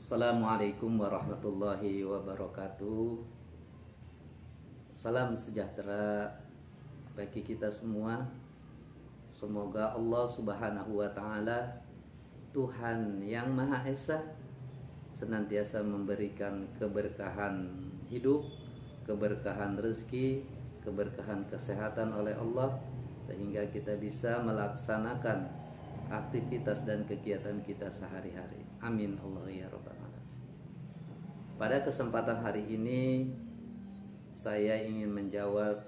Assalamualaikum warahmatullahi wabarakatuh. Salam sejahtera bagi kita semua. Semoga Allah Subhanahu wa Ta'ala, Tuhan yang Maha Esa, senantiasa memberikan keberkahan hidup, keberkahan rezeki, keberkahan kesehatan oleh Allah, sehingga kita bisa melaksanakan aktivitas dan kegiatan kita sehari-hari. Amin Allah ya Rabbal Alamin. Pada kesempatan hari ini saya ingin menjawab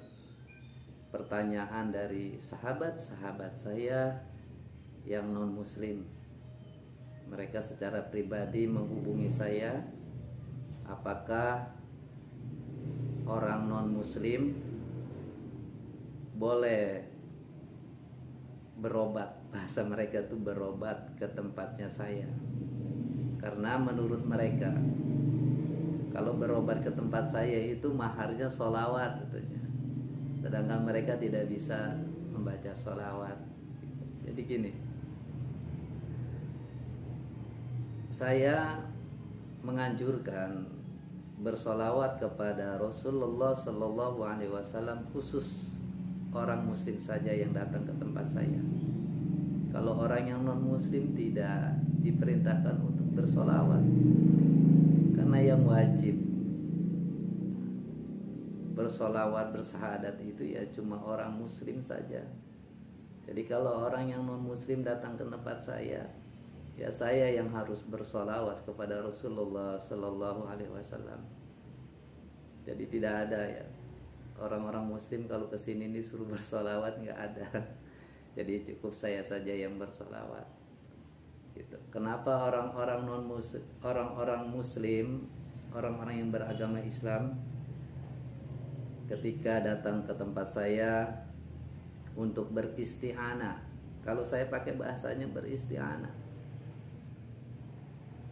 pertanyaan dari sahabat-sahabat saya yang non muslim. Mereka secara pribadi menghubungi saya, apakah orang non muslim boleh berobat, bahasa mereka tuh berobat ke tempatnya saya. Karena menurut mereka, kalau berobat ke tempat saya itu maharnya sholawat katanya. Sedangkan mereka tidak bisa membaca sholawat. Jadi gini, saya menganjurkan bersolawat kepada Rasulullah Shallallahu Alaihi Wasallam khusus orang muslim saja yang datang ke tempat saya. Kalau orang yang non muslim tidak diperintahkan untuk bersolawat, karena yang wajib bersolawat bersahadat itu ya cuma orang muslim saja. Jadi kalau orang yang non muslim datang ke tempat saya, ya saya yang harus bersolawat kepada Rasulullah Shallallahu Alaihi Wasallam. Jadi tidak ada ya orang-orang muslim kalau kesini disuruh bersolawat, nggak ada. Jadi cukup saya saja yang bersolawat gitu. Kenapa orang-orang non muslim, orang-orang muslim, orang-orang yang beragama Islam ketika datang ke tempat saya untuk beristi'anah, kalau saya pakai bahasanya beristi'anah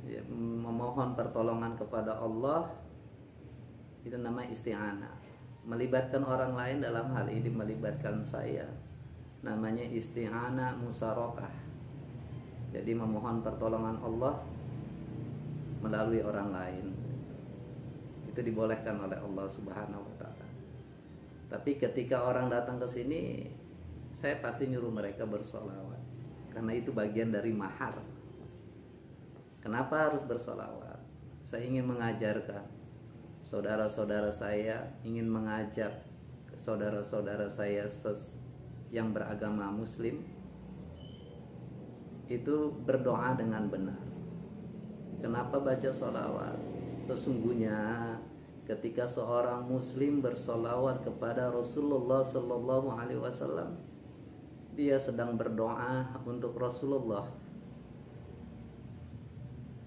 ya, memohon pertolongan kepada Allah, itu nama isti'anah. Melibatkan orang lain dalam hal ini melibatkan saya, namanya isti'anah musyarakah. Jadi memohon pertolongan Allah melalui orang lain, itu dibolehkan oleh Allah Subhanahu wa Ta'ala. Tapi ketika orang datang ke sini, saya pasti nyuruh mereka bersolawat, karena itu bagian dari mahar. Kenapa harus bersolawat? Saya ingin mengajarkan saudara-saudara saya, ingin mengajak saudara-saudara saya yang beragama muslim itu berdoa dengan benar. Kenapa baca sholawat? Sesungguhnya ketika seorang muslim bersolawat kepada Rasulullah Sallallahu Alaihi Wasallam, dia sedang berdoa untuk Rasulullah.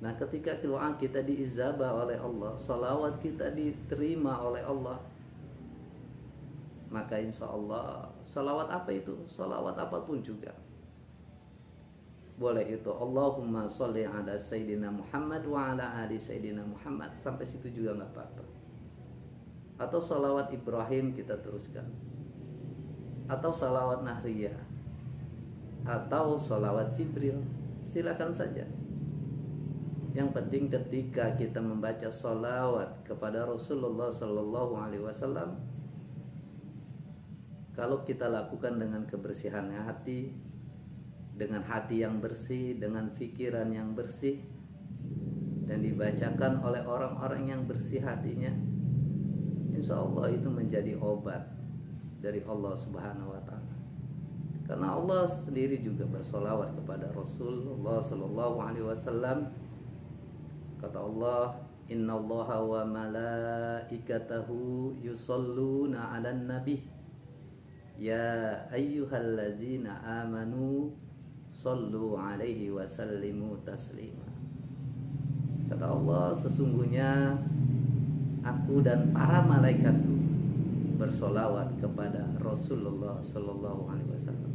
Nah, ketika doa kita diijabah oleh Allah, sholawat kita diterima oleh Allah, maka insya Allah sholawat apa itu? Sholawat apapun juga boleh itu. Allahumma sholli ala Sayyidina Muhammad wa ala ali Sayyidina Muhammad, sampai situ juga nggak apa-apa. Atau sholawat Ibrahim kita teruskan, atau sholawat Nahriyah, atau sholawat Jibril, silakan saja. Yang penting ketika kita membaca sholawat kepada Rasulullah Sallallahu Alaihi Wasallam, kalau kita lakukan dengan kebersihan hati, dengan hati yang bersih, dengan pikiran yang bersih, dan dibacakan oleh orang-orang yang bersih hatinya, insya Allah itu menjadi obat dari Allah Subhanahu wa Ta'ala. Karena Allah sendiri juga bersolawat kepada Rasulullah Sallallahu Alaihi Wasallam. Kata Allah, Inna Allaha wa malaikatahu yusalluna 'alan nabi ya ayyuhallazina amanu sallu alaihi wa sallimu taslima. Kata Allah, sesungguhnya aku dan para malaikatku bersolawat kepada Rasulullah Sallallahu Alaihi Wasallam.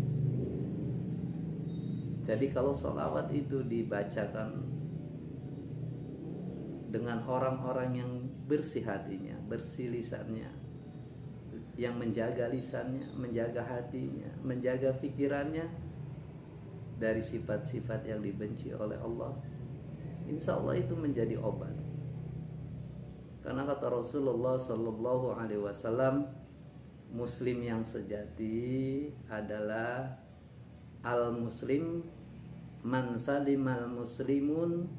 Jadi kalau solawat itu dibacakan dengan orang-orang yang bersih hatinya, bersih lisannya, yang menjaga lisannya, menjaga hatinya, menjaga pikirannya dari sifat-sifat yang dibenci oleh Allah, insya Allah itu menjadi obat. Karena kata Rasulullah Shallallahu Alaihi Wasallam, Muslim yang sejati adalah al-muslim man salimal muslimun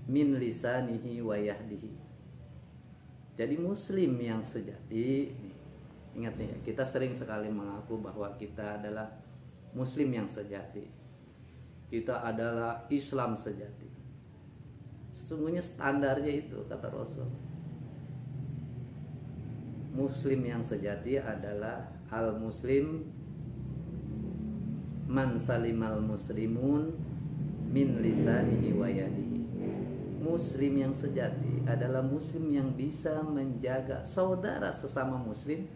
min lisanihi wa yahdihi. Jadi Muslim yang sejati, ingat nih, kita sering sekali mengaku bahwa kita adalah Muslim yang sejati, kita adalah Islam sejati. Sesungguhnya standarnya itu kata Rasul, Muslim yang sejati adalah al-muslim man salimal muslimun min lisanihi wa yadihi. Muslim yang sejati adalah muslim yang bisa menjaga saudara sesama muslim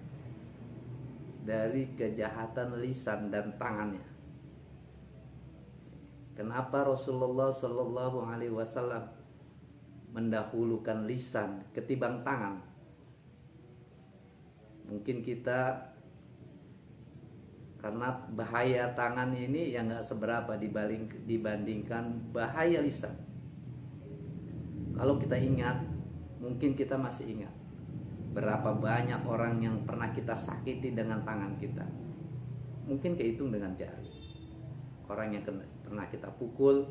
dari kejahatan lisan dan tangannya. Kenapa Rasulullah Shallallahu Alaihi Wasallam mendahulukan lisan ketimbang tangan? Mungkin kita karena bahaya tangan ini yang gak seberapa dibandingkan bahaya lisan. Kalau kita ingat, mungkin kita masih ingat berapa banyak orang yang pernah kita sakiti dengan tangan kita. Mungkin kehitung dengan jari. Orang yang pernah kita pukul,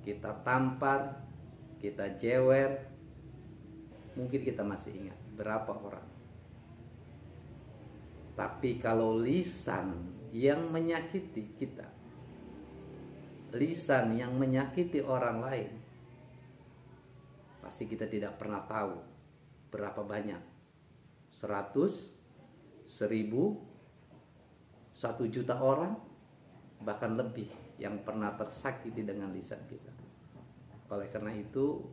kita tampar, kita jewer, mungkin kita masih ingat berapa orang. Tapi kalau lisan yang menyakiti kita, lisan yang menyakiti orang lain, pasti kita tidak pernah tahu berapa banyak. 100, 1000, 1 juta orang, bahkan lebih yang pernah tersakiti dengan lisan kita. Oleh karena itu,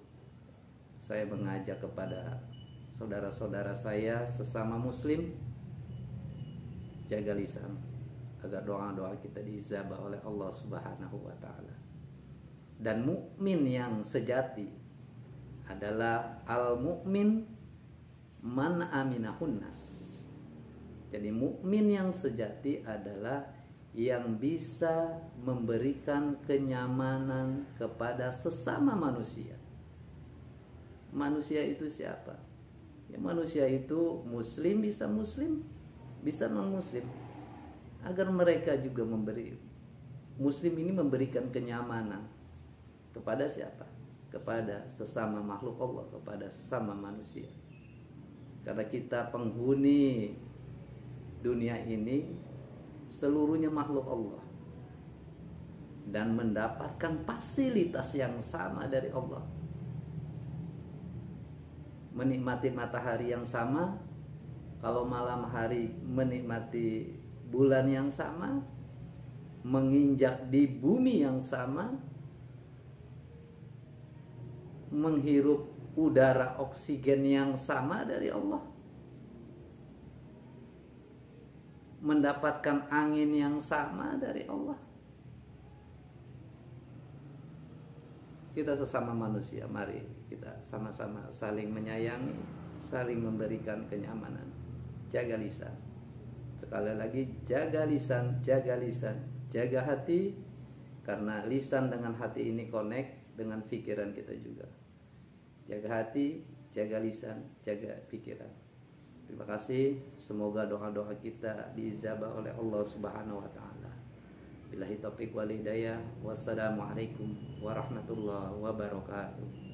saya mengajak kepada saudara-saudara saya sesama muslim, jaga lisan agar doa-doa kita diijabah oleh Allah Subhanahu wa taala. Dan mukmin yang sejati adalah al-mukmin man aminahun nas. Jadi mukmin yang sejati adalah yang bisa memberikan kenyamanan kepada sesama manusia. Manusia itu siapa? Ya, manusia itu muslim bisa non-muslim, agar mereka juga muslim ini memberikan kenyamanan kepada siapa? Kepada sesama makhluk Allah, kepada sesama manusia. Karena kita penghuni dunia ini seluruhnya makhluk Allah dan mendapatkan fasilitas yang sama dari Allah. Menikmati matahari yang sama, kalau malam hari menikmati bulan yang sama, menginjak di bumi yang sama, menghirup udara oksigen yang sama dari Allah, mendapatkan angin yang sama dari Allah. Kita sesama manusia, mari kita sama-sama saling menyayangi, saling memberikan kenyamanan. Jaga lisan. Sekali lagi, jaga lisan, jaga hati, karena lisan dengan hati ini connect dengan pikiran kita juga. Jaga hati, jaga lisan, jaga pikiran. Terima kasih. Semoga doa-doa kita diijabah oleh Allah Subhanahu wa taala. Billahi taufiq wal hidayah. Wassalamualaikum warahmatullahi wabarakatuh.